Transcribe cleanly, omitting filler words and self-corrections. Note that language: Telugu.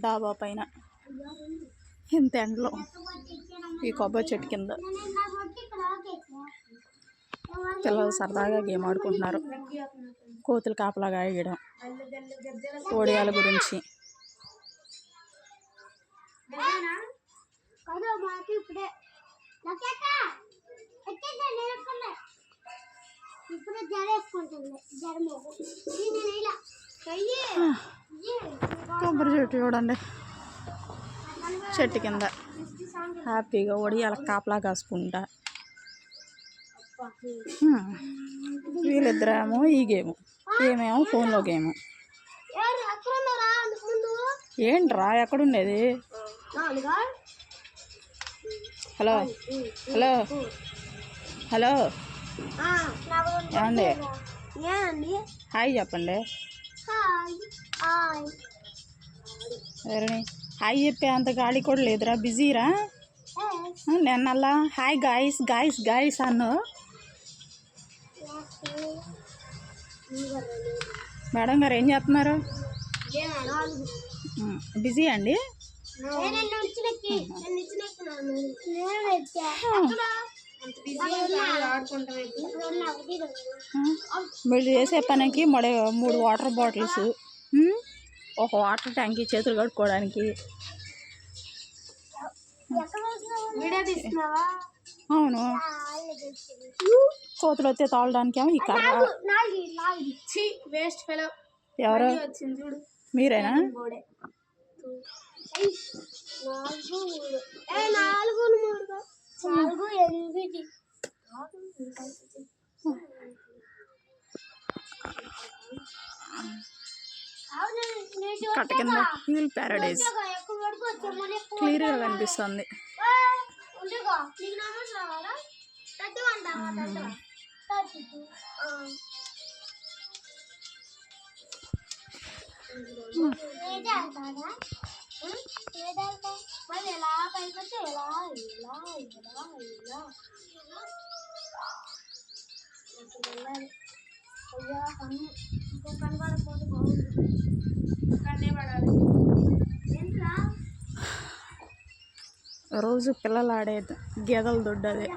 డాబా పైన ఇంత ఎండలో ఈ కొబ్బరి చెట్టు కింద పిల్లలు సరదాగా గేమ్ ఆడుకుంటున్నారు. కోతులు కాపలాగా ఆగడం, ఓడియాల గురించి. కొబ్బరి చెట్టు చూడండి, చెట్టు కింద హ్యాపీగా ఒడియాల కాపలా కాసుకుంటా. వీళ్ళిద్దరేమో ఈ గేము, ఏమేమో ఫోన్లో గేము. ఏంట్రా ఎక్కడుండేది? హలో హలో హలో ఏమండి, హాయ్ చెప్పండి. హాయ్ చెప్పే అంత గాడి కూడా లేదురా, బిజీరా? నిన్నల్లా హాయ్ గాయస్ గాయస్ గాయస్ అన్ను. మేడం గారు ఏం చేస్తున్నారు? బిజీ అండి? మీరు చేసే పనికి 3 వాటర్ బాటిల్స్, ఒక వాటర్ ట్యాంక్ చేతులు కడుక్కోవడానికి. అవును, కోతులు వస్తే తాళడానికి ఏమో ఈ కర్ర. ఎవరు మీరేనా? కట్ట కింద హిల్ ప్యారడైజ్ క్లియర్గా కనిపిస్తుంది. రోజు పిల్లలు ఆడే గేదెల దొడ్డు అదే.